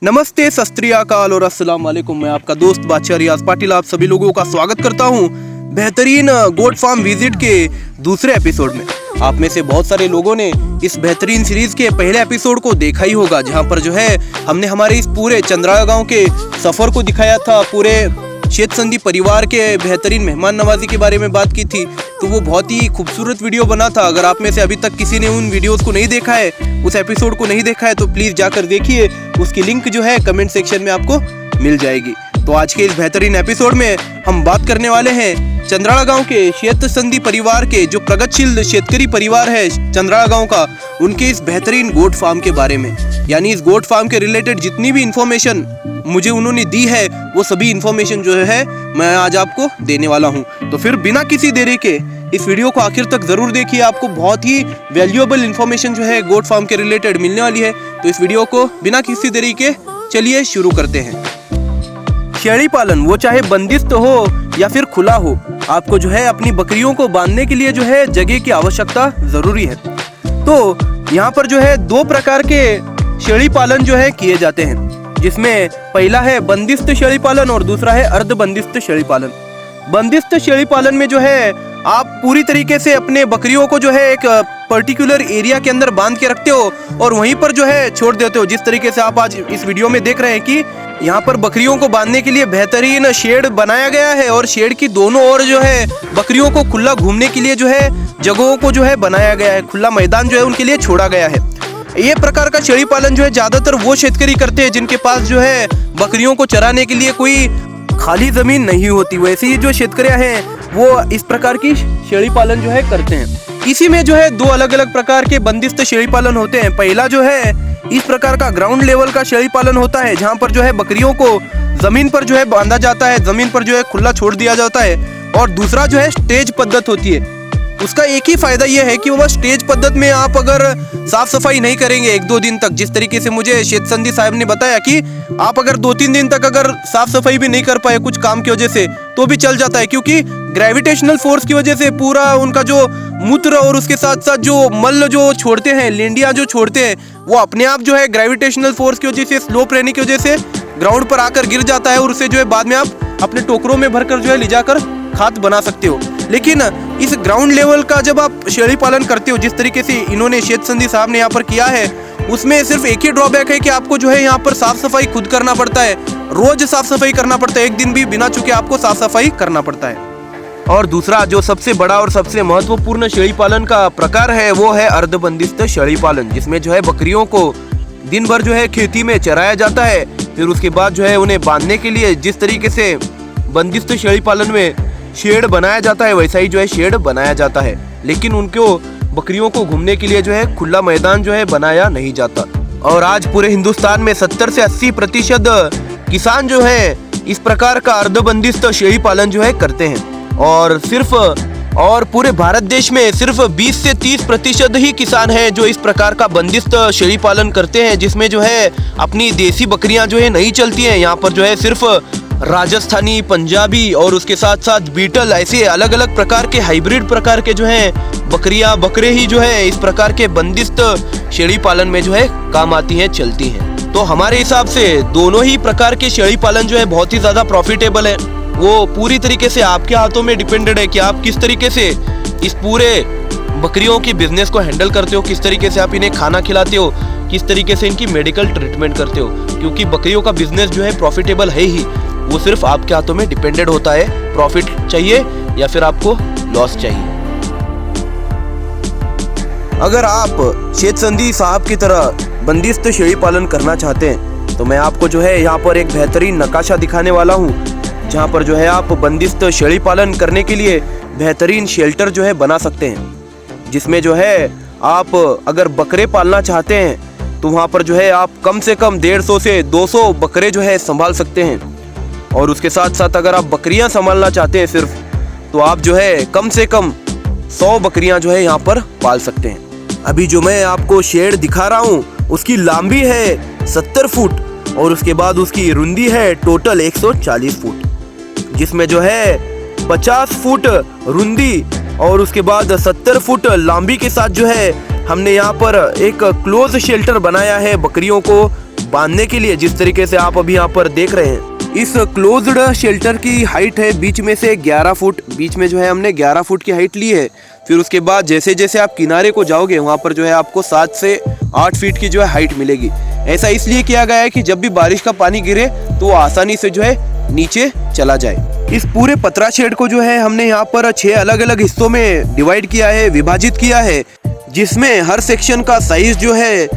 नमस्ते, सत श्री अकाल और अस्सलाम वालेकुम। मैं आपका दोस्त बादशाह रियाज पाटिल आप सभी लोगों का स्वागत करता हूं बेहतरीन गोट फार्म विजिट के दूसरे एपिसोड में। आप में से बहुत सारे लोगों ने इस बेहतरीन सीरीज के पहले एपिसोड को देखा ही होगा, जहां पर जो है हमने हमारे इस पूरे चंद्राड़ा गांव के सफर को दिखाया था, पूरे शेत संधि परिवार के बेहतरीन मेहमान नवाजी के बारे में बात की थी। तो वो बहुत ही खूबसूरत वीडियो बना था। अगर आप में से अभी तक किसी ने उन वीडियोस को नहीं देखा है, उस एपिसोड को नहीं देखा है, तो प्लीज़ जाकर देखिए। उसकी लिंक जो है कमेंट सेक्शन में आपको मिल जाएगी। तो आज के इस बेहतरीन एपिसोड में हम बात करने वाले हैं चंद्राड़ा गांव के शेत संधि परिवार के, जो प्रगतिशील शेतकरी परिवार है चंद्राड़ा गांव का, उनके इस बेहतरीन गोट फार्म के बारे में। यानी इस गोट फार्म के रिलेटेड जितनी भी इंफॉर्मेशन मुझे उन्होंने दी है, वो सभी इंफॉर्मेशन जो है मैं आज आपको देने वाला हूं। तो फिर बिना किसी देरी के इस वीडियो को आखिर तक जरूर देखिए। आपको बहुत ही वैल्यूएबल इंफॉर्मेशन जो है गोट फार्म के रिलेटेड मिलने वाली है। तो इस वीडियो को बिना किसी देरी के चलिए शुरू करते हैं। शेळी पालन, वो चाहे बंदिस्त हो या फिर खुला हो, आपको जो है अपनी बकरियों को बांधने के लिए जो है जगह की आवश्यकता जरूरी है। तो यहाँ पर जो है दो प्रकार के शेळी पालन जो है किए जाते हैं, जिसमें पहला है बंदिस्त शेळी पालन और दूसरा है अर्ध बंदिस्त शेळी पालन। बंदिस्त शेळी पालन में जो है आप पूरी तरीके से अपने बकरियों को जो है एक पर्टिकुलर एरिया के अंदर बांध के रखते हो और वहीं पर जो है छोड़ देते हो। जिस तरीके से आप आज इस वीडियो में देख रहे हैं कि यहाँ पर बकरियों को बांधने के लिए बेहतरीन शेड बनाया गया है और शेड की दोनों ओर जो है बकरियों को खुला घूमने के लिए जो है जगहों को जो है बनाया गया है, खुला मैदान जो है उनके लिए छोड़ा गया है। ये प्रकार का शेळी पालन जो है ज्यादातर वो शेतकरी करते हैं जिनके पास जो है बकरियों को चराने के लिए कोई खाली जमीन नहीं होती। वैसे ही जो शेतकरियां हैं वो इस प्रकार की शेळी पालन जो है करते हैं। इसी में जो है दो अलग अलग प्रकार के बंदिस्त शेळी पालन होते हैं। पहला जो है इस प्रकार का ग्राउंड लेवल का शेळी पालन होता है, जहाँ पर जो है बकरियों को जमीन पर जो है बांधा जाता है, जमीन पर जो है खुला छोड़ दिया जाता है। और दूसरा जो है स्टेज पद्धत होती है। उसका एक ही फायदा यह है कि वह स्टेज पद्धत में आप अगर साफ सफाई नहीं करेंगे 1-2 दिन तक, जिस तरीके से मुझे शेत संधि साहब ने बताया कि आप अगर 2-3 दिन तक अगर साफ सफाई भी नहीं कर पाए कुछ काम की वजह से, तो भी चल जाता है, क्योंकि ग्रेविटेशनल फोर्स की वजह से पूरा उनका जो मूत्र और उसके साथ साथ जो मल जो छोड़ते हैं, लेंडिया जो छोड़ते हैं, वो अपने आप जो है ग्रेविटेशनल फोर्स की वजह से, स्लोप रहने की वजह से ग्राउंड पर आकर गिर जाता है और उसे जो है बाद में आप अपने टोकरों में भरकर जो है ले जाकर खाद बना सकते हो। लेकिन इस ग्राउंड लेवल का जब आप शेळी पालन करते हो, जिस तरीके से इन्होंने शेत संधि साहब ने यहाँ पर किया है, उसमें सिर्फ एक ही ड्रॉबैक है कि आपको जो है यहाँ पर साफ सफाई खुद करना पड़ता है, रोज साफ सफाई करना पड़ता है, एक दिन भी बिना चुके आपको साफ सफाई करना पड़ता है। और दूसरा जो सबसे बड़ा और सबसे महत्वपूर्ण शेळी पालन का प्रकार है वो है अर्धबंदिस्त शेळी पालन, जिसमें जो है बकरियों को दिन भर जो है खेती में चराया जाता है, फिर उसके बाद जो है उन्हें बांधने के लिए जिस तरीके से बंदिस्त शेळी पालन में शेड बनाया जाता है, वैसा ही जो है शेड बनाया जाता है। लेकिन उनको बकरियों को घूमने के लिए जो है खुला मैदान जो है बनाया नहीं जाता। और आज पूरे हिंदुस्तान में 70 से 80% किसान जो है इस प्रकार का अर्धबंदिस्त शेळी पालन जो है करते हैं। और पूरे भारत देश में सिर्फ 20 से 30% ही किसान हैं जो इस प्रकार का बंदिस्त शेळी पालन करते हैं, जिसमें जो है अपनी देसी बकरियां जो है नहीं चलती हैं। यहाँ पर जो है सिर्फ राजस्थानी, पंजाबी और उसके साथ साथ बीटल, ऐसे अलग अलग प्रकार के हाइब्रिड प्रकार के जो हैं बकरियां, बकरे ही जो है इस प्रकार के बंदिस्त शेळी पालन में जो है काम आती हैं, चलती हैं। तो हमारे हिसाब से दोनों ही प्रकार के शेळी पालन जो है बहुत ही ज़्यादा प्रॉफिटेबल है। वो पूरी तरीके से आपके हाथों में डिपेंडेड है कि आप किस तरीके से इस पूरे बकरियों की बिजनेस को हैंडल करते हो, किस तरीके से आप इन्हें खाना खिलाते हो, किस तरीके से इनकी मेडिकल ट्रीटमेंट करते हो। क्योंकि बकरियों का बिजनेस जो है प्रॉफिटेबल है ही, वो सिर्फ आपके हाथों में डिपेंडेड होता है, प्रॉफिट चाहिए या फिर आपको लॉस चाहिए। अगर आप शेत संधि साहब की तरह बंदिस्त शेळी पालन करना चाहते हैं, तो मैं आपको जो है यहाँ पर एक बेहतरीन नक्शा दिखाने वाला हूँ, जहाँ पर जो है आप बंदिस्त शेळी पालन करने के लिए बेहतरीन शेल्टर जो है बना सकते हैं। जिसमें जो है आप अगर बकरे पालना चाहते हैं तो वहाँ पर जो है आप कम से कम 150 से 200 बकरे जो है संभाल सकते हैं। और उसके साथ साथ अगर आप बकरियां संभालना चाहते हैं सिर्फ, तो आप जो है कम से कम 100 बकरियां जो है यहाँ पर पाल सकते हैं। अभी जो मैं आपको शेड दिखा रहा हूँ उसकी लंबी है 70 फुट और उसके बाद उसकी रुंदी है टोटल 140 फुट, जिसमें जो है 50 फुट रुंदी और उसके बाद 70 फुट लंबी के साथ जो है हमने यहाँ पर एक क्लोज शेल्टर बनाया है बकरियों को बांधने के लिए, जिस तरीके से आप अभी यहाँ पर देख रहे हैं। इस क्लोज्ड शेल्टर की हाइट है बीच में से 11 फुट, बीच में जो है हमने 11 फुट की हाइट ली है। फिर उसके बाद जैसे जैसे आप किनारे को जाओगे वहाँ पर जो है आपको 7 से 8 फीट की जो है हाइट मिलेगी। ऐसा इसलिए किया गया है कि जब भी बारिश का पानी गिरे तो वो आसानी से जो है नीचे चला जाए। इस पूरे पतरा शेड को जो है हमने यहाँ पर 6 अलग अलग हिस्सों में डिवाइड किया है, विभाजित किया है, जिसमें हर सेक्शन का साइज जो है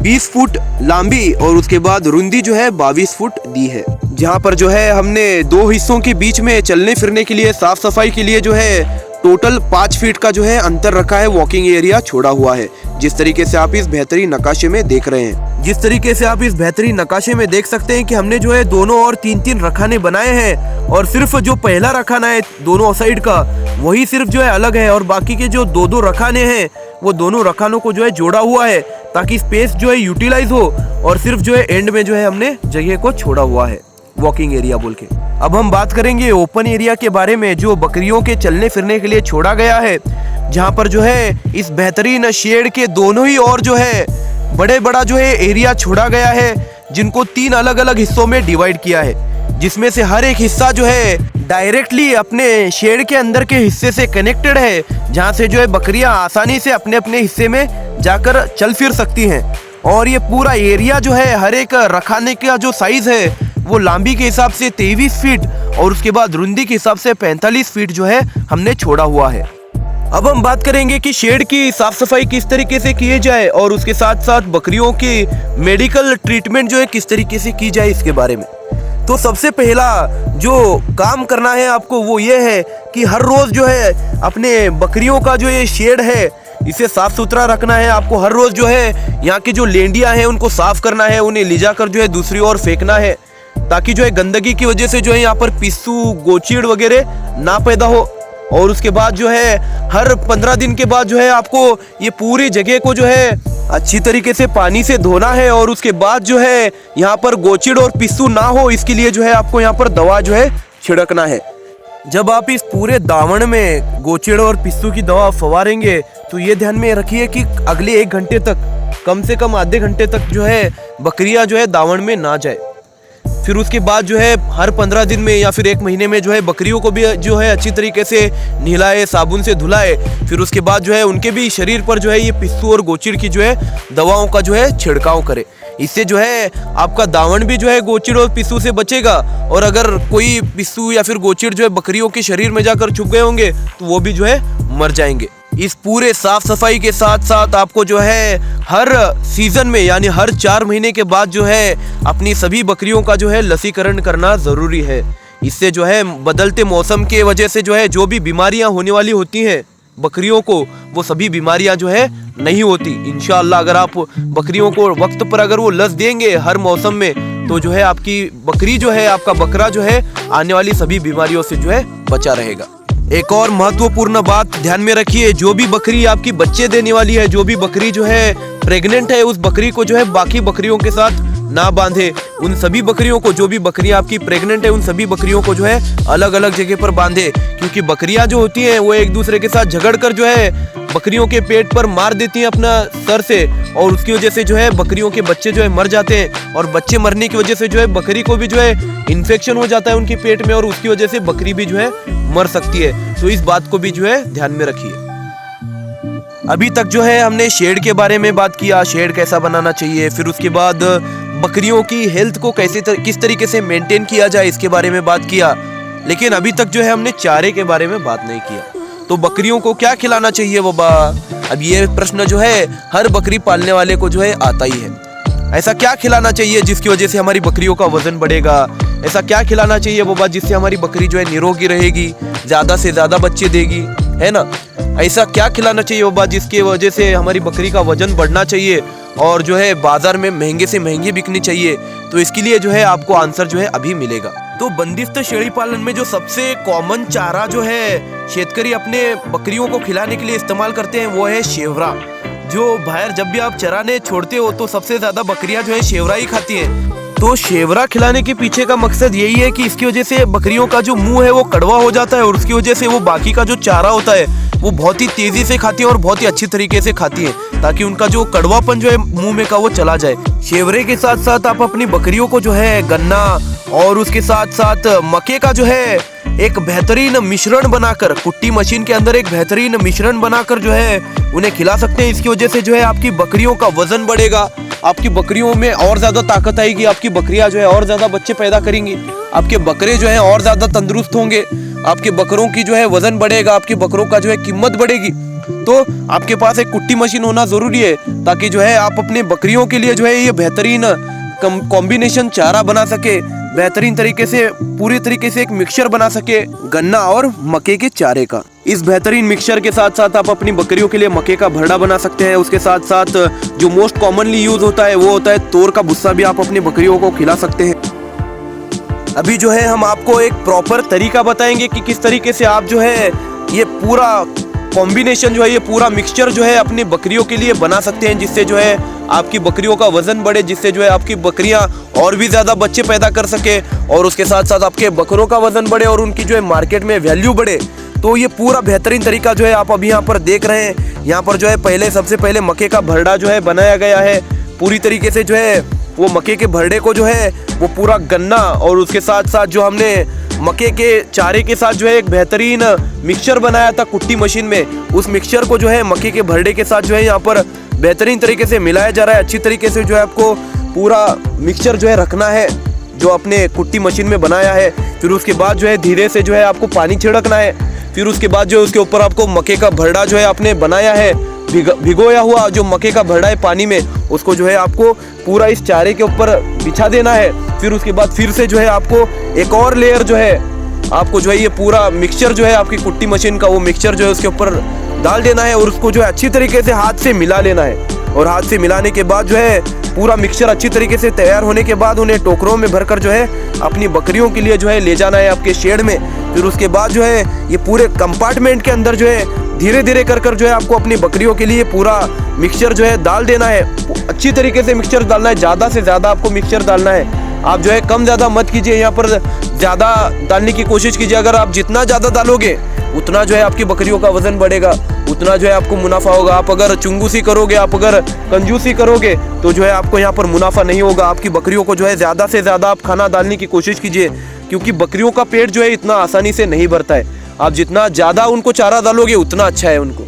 20 फुट लंबी और उसके बाद रुंदी जो है 22 फुट दी है। जहाँ पर जो है हमने 2 हिस्सों के बीच में चलने फिरने के लिए, साफ सफाई के लिए जो है टोटल 5 फीट का जो है अंतर रखा है, वॉकिंग एरिया छोड़ा हुआ है। जिस तरीके से आप इस बेहतरीन नक्काशे में देख रहे हैं, जिस तरीके से आप इस बेहतरीन नक्काशे में देख सकते हैं कि हमने जो है दोनों और 3-3 रखाने बनाए हैं और सिर्फ जो पहला रखाना है दोनों साइड का वही सिर्फ जो है अलग है और बाकी के जो 2-2 रखाने हैं वो दोनों रखानों को जो है जोड़ा हुआ है ताकि स्पेस जो है यूटिलाइज हो और सिर्फ जो है एंड में जो है हमने जगह को छोड़ा हुआ है वॉकिंग एरिया बोल के। अब हम बात करेंगे ओपन एरिया के बारे में जो बकरियों के चलने फिरने के लिए छोड़ा गया है, जहाँ पर जो है इस बेहतरीन शेड के दोनों ही ओर जो है बड़ा जो है एरिया छोड़ा गया है, जिनको 3 अलग अलग हिस्सों में डिवाइड किया है, जिसमें से हर एक हिस्सा जो है डायरेक्टली अपने शेड के अंदर के हिस्से से कनेक्टेड है, जहाँ से जो है बकरियां आसानी से अपने अपने हिस्से में जाकर चल फिर सकती हैं। और ये पूरा एरिया जो है हर एक रखाने का जो साइज है वो लंबी के हिसाब से 23 फीट और उसके बाद रुंदी के हिसाब से 45 फीट जो है हमने छोड़ा हुआ है। अब हम बात करेंगे कि शेड की साफ सफाई किस तरीके से किए जाए और उसके साथ साथ बकरियों की मेडिकल ट्रीटमेंट जो है किस तरीके से की जाए इसके बारे में। तो सबसे पहला जो काम करना है आपको वो ये है कि हर रोज जो है अपने बकरियों का जो ये शेड है इसे साफ सुथरा रखना है। आपको हर रोज जो है यहाँ की जो लेंडियां हैं उनको साफ करना है, उन्हें ले जाकर जो है दूसरी ओर फेंकना है ताकि जो है गंदगी की वजह से जो है यहाँ पर पिस्सू गोचीड़ वगैरह ना पैदा हो। और उसके बाद जो है हर 15 दिन के बाद जो है आपको ये पूरी जगह को जो है अच्छी तरीके से पानी से धोना है और उसके बाद जो है यहाँ पर गोचीड़ और पिस्सू ना हो इसके लिए जो है आपको यहाँ पर दवा जो है छिड़कना है। जब आप इस पूरे दावण में गोचीड़ और पिस्सू की दवा फवारेंगे तो ये ध्यान में रखिए कि अगले 1 घंटे तक, कम से कम आधे घंटे तक जो है बकरियां जो है दावण में ना जाए। फिर उसके बाद जो है हर 15 दिन में या फिर 1 महीने में जो है बकरियों को भी जो है अच्छी तरीके से नहलाए, साबुन से धुलाए। फिर उसके बाद जो है उनके भी शरीर पर जो है ये पिस्सू और गोचीड़ की जो है दवाओं का जो है छिड़काव करे। इससे जो है आपका दावण भी जो है गोचीड़ और पिस्सू से बचेगा और अगर कोई पिस्सू या फिर गोचीड़ जो है बकरियों के शरीर में जाकर छुप गए होंगे तो वो भी जो है मर जाएंगे। इस पूरे साफ सफाई के साथ साथ आपको जो है हर सीजन में यानी हर 4 महीने के बाद जो है अपनी सभी बकरियों का जो है लसीकरण करना जरूरी है। इससे जो है बदलते मौसम के वजह से जो है जो भी बीमारियां होने वाली होती हैं बकरियों को, वो सभी बीमारियां जो है नहीं होती। इंशाअल्लाह अगर आप बकरियों को वक्त पर अगर वो लस देंगे हर मौसम में तो जो है आपकी बकरी जो है, आपका बकरा जो है आने वाली सभी बीमारियों से जो है बचा रहेगा। एक और महत्वपूर्ण बात ध्यान में रखिए, जो भी बकरी आपकी बच्चे देने वाली है, जो भी बकरी जो है प्रेग्नेंट है, उस बकरी को जो है बाकी बकरियों के साथ ना बांधे। उन सभी बकरियों को, जो भी बकरियां आपकी प्रेग्नेंट है, उन सभी बकरियों को जो है अलग अलग जगह पर बांधे, क्योंकि बकरियां जो होती हैं वो एक दूसरे के साथ झगड़ कर जो है बकरियों के पेट पर मार देती हैं अपना सर से और उसकी वजह से जो है बकरियों के बच्चे जो है मर जाते हैं और बच्चे मरने की वजह से जो है बकरी को भी जो है इन्फेक्शन हो जाता है उनके पेट में और उसकी वजह से बकरी भी जो है मर सकती है। तो इस बात को भी जो है ध्यान में रखिए। अभी तक जो है हमने शेड के बारे में बात किया, शेड कैसा बनाना चाहिए, फिर उसके बाद बकरियों की हेल्थ को किस तरीके से मेंटेन किया जाए इसके बारे में बात किया, लेकिन अभी तक जो है हमने चारे के बारे में बात नहीं किया। तो बकरियों को क्या खिलाना चाहिए बाबा? अब ये प्रश्न जो है हर बकरी पालने वाले को जो है आता ही है। ऐसा क्या खिलाना चाहिए जिसकी वजह से हमारी बकरियों का वजन बढ़ेगा? ऐसा क्या खिलाना चाहिए बाबा जिससे हमारी बकरी जो है निरोगी रहेगी, ज्यादा से ज्यादा बच्चे देगी, है ना? ऐसा क्या खिलाना चाहिए बाबा जिसकी वजह से हमारी बकरी का वजन बढ़ना चाहिए और जो है बाजार में महंगे से महंगी बिकनी चाहिए? तो इसके लिए जो है आपको आंसर जो है अभी मिलेगा। तो बंदिस्त शेळी पालन में जो सबसे कॉमन चारा जो है शेतकरी अपने बकरियों को खिलाने के लिए इस्तेमाल करते हैं वो है शेवरा। जो बाहर जब भी आप चराने छोड़ते हो तो सबसे ज्यादा बकरियां जो है शेवरा ही खाती हैं। तो शेवरा खिलाने के पीछे का मकसद यही है कि इसकी वजह से बकरियों का जो मुंह है वो कड़वा हो जाता है और उसकी वजह से वो बाकी का जो चारा होता है वो बहुत ही तेजी से खाती है और बहुत ही अच्छी तरीके से खाती है, ताकि उनका जो कड़वापन जो है मुंह में का वो चला जाए। शेवरे के साथ साथ आप अपनी बकरियों को जो है गन्ना और उसके साथ साथ मक्के का जो है एक बेहतरीन मिश्रण बनाकर, कुट्टी मशीन के अंदर एक बेहतरीन मिश्रण बनाकर जो है उन्हें खिला सकते हैं। इसकी वजह से जो है आपकी बकरियों का वजन बढ़ेगा, आपकी बकरियों में और ज्यादा ताकत आएगी, आपकी बकरियां जो है और ज्यादा बच्चे पैदा करेंगी, आपके बकरे जो है और ज्यादा तंदुरुस्त होंगे, आपके बकरों की जो है वजन बढ़ेगा, आपके बकरों का जो है कीमत बढ़ेगी। तो आपके पास एक कुट्टी मशीन होना जरूरी है, ताकि जो है आप अपने बकरियों के लिए जो है ये बेहतरीन कॉम्बिनेशन चारा बना सके, बेहतरीन तरीके से पूरी तरीके से एक मिक्सचर बना सके गन्ना और मक्के के चारे का। इस बेहतरीन मिक्सचर के साथ साथ आप अपनी बकरियों के लिए मक्के का भरड़ा बना सकते हैं। उसके साथ साथ जो मोस्ट कॉमनली यूज होता है वो होता है तोर का भुस्सा, भी आप अपनी बकरियों को खिला सकते हैं। अभी जो है हम आपको एक प्रॉपर तरीका बताएंगे कि किस तरीके से आप जो है ये पूरा कॉम्बिनेशन जो है, ये पूरा मिक्सचर जो है अपनी बकरियों के लिए बना सकते हैं, जिससे जो है आपकी बकरियों का वजन बढ़े, जिससे जो है आपकी बकरियां और भी ज्यादा बच्चे पैदा कर सके, और उसके साथ साथ आपके बकरों का वजन बढ़े और उनकी जो है मार्केट में वैल्यू बढ़े। तो ये पूरा बेहतरीन तरीका जो है आप अभी यहाँ पर देख रहे हैं। यहाँ पर जो है सबसे पहले मक्के का भरड़ा जो है बनाया गया है। पूरी तरीके से जो है वो मक्के के भरड़े को जो है वो पूरा गन्ना और उसके साथ साथ जो हमने मक्के के चारे के साथ जो है एक बेहतरीन मिक्सचर बनाया था कुट्टी मशीन में, उस मिक्सचर को जो है मक्के के भरड़े के साथ जो है यहाँ पर बेहतरीन तरीके से मिलाया जा रहा है। अच्छी तरीके से जो है आपको पूरा मिक्सचर जो है रखना है जो अपने कुट्टी मशीन में बनाया है। फिर उसके बाद जो है धीरे से जो है आपको पानी छिड़कना है। फिर उसके बाद जो है उसके ऊपर आपको मक्के का भरड़ा जो है आपने बनाया है, भिगोया हुआ जो मक्के का भरड़ा है पानी में, उसको जो है आपको पूरा इस चारे के ऊपर बिछा देना है। फिर उसके बाद फिर से जो है आपको एक और लेयर जो है आपको जो है ये पूरा मिक्सचर जो है आपकी कुट्टी मशीन का वो मिक्सचर जो है उसके ऊपर डाल देना है और उसको जो है अच्छी तरीके से हाथ से मिला लेना है। और हाथ से मिलाने के बाद जो है पूरा मिक्सचर अच्छी तरीके से तैयार होने के बाद उन्हें टोकरों में भरकर जो है अपनी बकरियों के लिए जो है ले जाना है आपके शेड में। फिर उसके बाद जो है ये पूरे कंपार्टमेंट के अंदर जो है धीरे धीरे कर जो है आपको अपनी बकरियों के लिए पूरा मिक्सचर जो है डाल देना है। अच्छी तरीके से मिक्सचर डालना है, ज़्यादा से ज़्यादा आपको मिक्सचर डालना है। आप जो है कम ज़्यादा मत कीजिए, यहाँ पर ज़्यादा डालने की कोशिश कीजिए। अगर आप जितना ज़्यादा डालोगे उतना जो है आपकी बकरियों का वजन बढ़ेगा, उतना जो है आपको मुनाफा होगा। आप अगर चुंगूसी करोगे, आप अगर कंजूसी करोगे तो जो है आपको यहाँ पर मुनाफा नहीं होगा। आपकी बकरियों को जो है ज़्यादा से ज़्यादा आप खाना डालने की कोशिश कीजिए, क्योंकि बकरियों का पेट जो है इतना आसानी से नहीं भरता है। आप जितना ज़्यादा उनको चारा डालोगे उतना अच्छा है उनको,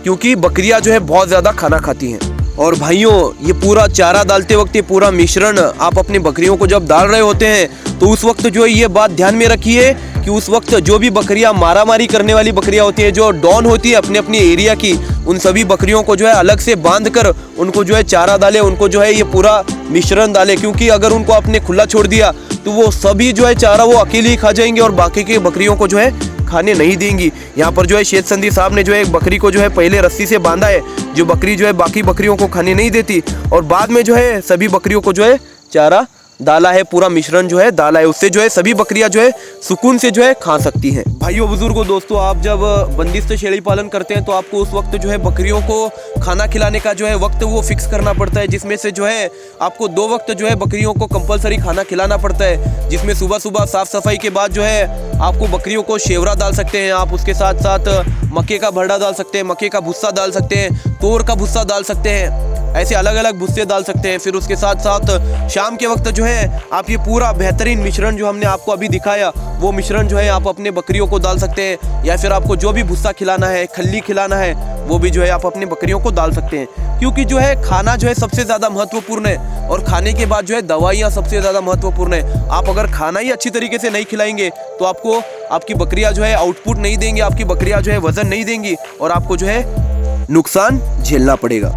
क्योंकि बकरियां जो है बहुत ज़्यादा खाना खाती हैं। और भाइयों, ये पूरा चारा डालते वक्त ये पूरा मिश्रण आप अपनी बकरियों को जब डाल रहे होते हैं तो उस वक्त जो है ये बात ध्यान में रखिए कि उस वक्त जो भी बकरियां मारामारी करने वाली बकरियां होती है, जो डॉन होती है अपने अपने एरिया की, उन सभी बकरियों को जो है अलग से बांध कर उनको जो है चारा डाले, उनको जो है ये पूरा मिश्रण डाले। क्योंकि अगर उनको आपने खुला छोड़ दिया तो वो सभी जो है चारा वो अकेले ही खा जाएंगे और बाकी की बकरियों को जो है खाने नहीं देंगी। यहाँ पर जो है शेख संधी साहब ने जो है एक बकरी को जो है पहले रस्सी से बांधा है, जो बकरी जो है बाकी बकरियों को खाने नहीं देती, और बाद में जो है सभी बकरियों को जो है चारा डाला है, पूरा मिश्रण जो है डाला है। उससे जो है सभी बकरियां जो है सुकून से जो है खा सकती हैं। भाइयों बुजुर्गों दोस्तों, आप जब बंदिस्त शेळी पालन करते हैं तो आपको उस वक्त जो है बकरियों को खाना खिलाने का जो है वक्त वो फिक्स करना पड़ता है, जिसमें से जो है आपको 2 वक्त जो है बकरियों को कंपलसरी खाना खिलाना पड़ता है। जिसमें सुबह सुबह साफ सफाई के बाद जो है आपको बकरियों को शेवरा डाल सकते हैं, आप उसके साथ साथ मक्के का भरड़ा डाल सकते हैं, मक्के का भुस्सा डाल सकते हैं, तोर का भुस्सा डाल सकते हैं, ऐसे अलग अलग भुस्से डाल सकते हैं। फिर उसके साथ साथ शाम के वक्त जो है आप ये पूरा बेहतरीन मिश्रण जो हमने आपको अभी दिखाया वो मिश्रण जो है आप अपने बकरियों को डाल सकते हैं, या फिर आपको जो भी भुस्सा खिलाना है, खल्ली खिलाना है, वो भी जो है आप अपने बकरियों को डाल सकते हैं। क्योंकि जो है खाना जो है सबसे ज़्यादा महत्वपूर्ण है, और खाने के बाद जो है दवाइयाँ सबसे ज़्यादा महत्वपूर्ण है। आप अगर खाना ही अच्छी तरीके से नहीं खिलाएंगे तो आपको आपकी बकरियाँ जो है आउटपुट नहीं देंगी, आपकी बकरियाँ जो है वजन नहीं देंगी और आपको जो है नुकसान झेलना पड़ेगा।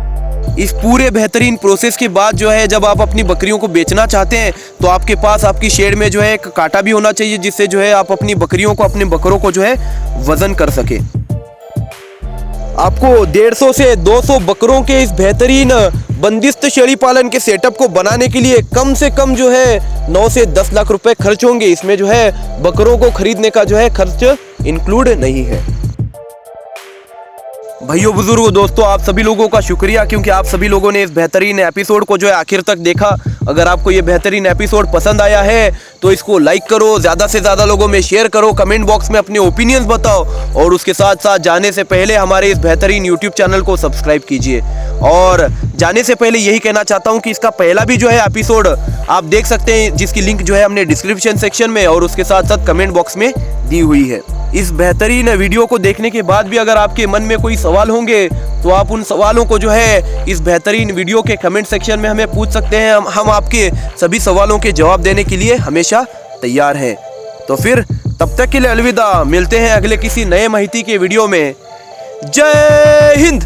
इस पूरे बेहतरीन प्रोसेस के बाद जो है जब आप अपनी बकरियों को बेचना चाहते हैं तो आपके पास आपकी शेड में जो है एक कांटा भी होना चाहिए, जिससे जो है आप अपनी बकरियों को, अपने बकरों को जो है वजन कर सके। आपको 150 से 200 बकरों के इस बेहतरीन बंदिस्त शेळी पालन के सेटअप को बनाने के लिए कम से कम जो है 9 से 10 लाख रुपए खर्च होंगे। इसमें जो है बकरों को खरीदने का जो है खर्च इंक्लूड नहीं है। भाइयों बुजुर्गों दोस्तों, आप सभी लोगों का शुक्रिया क्योंकि आप सभी लोगों ने इस बेहतरीन एपिसोड को जो है आखिर तक देखा। अगर आपको ये बेहतरीन एपिसोड पसंद आया है तो इसको लाइक करो, ज़्यादा से ज़्यादा लोगों में शेयर करो, कमेंट बॉक्स में अपने ओपिनियंस बताओ और उसके साथ साथ जाने से पहले हमारे इस बेहतरीन यूट्यूब चैनल को सब्सक्राइब कीजिए। और जाने से पहले यही कहना चाहता हूँ कि इसका पहला भी जो है एपिसोड आप देख सकते हैं, जिसकी लिंक जो है हमने डिस्क्रिप्शन सेक्शन में और उसके साथ साथ कमेंट बॉक्स में दी हुई है। इस बेहतरीन वीडियो को देखने के बाद भी अगर आपके मन में कोई सवाल होंगे तो आप उन सवालों को जो है इस बेहतरीन वीडियो के कमेंट सेक्शन में हमें पूछ सकते हैं। हम आपके सभी सवालों के जवाब देने के लिए हमेशा तैयार हैं। तो फिर तब तक के लिए अलविदा, मिलते हैं अगले किसी नए माहिती के वीडियो में। जय हिंद।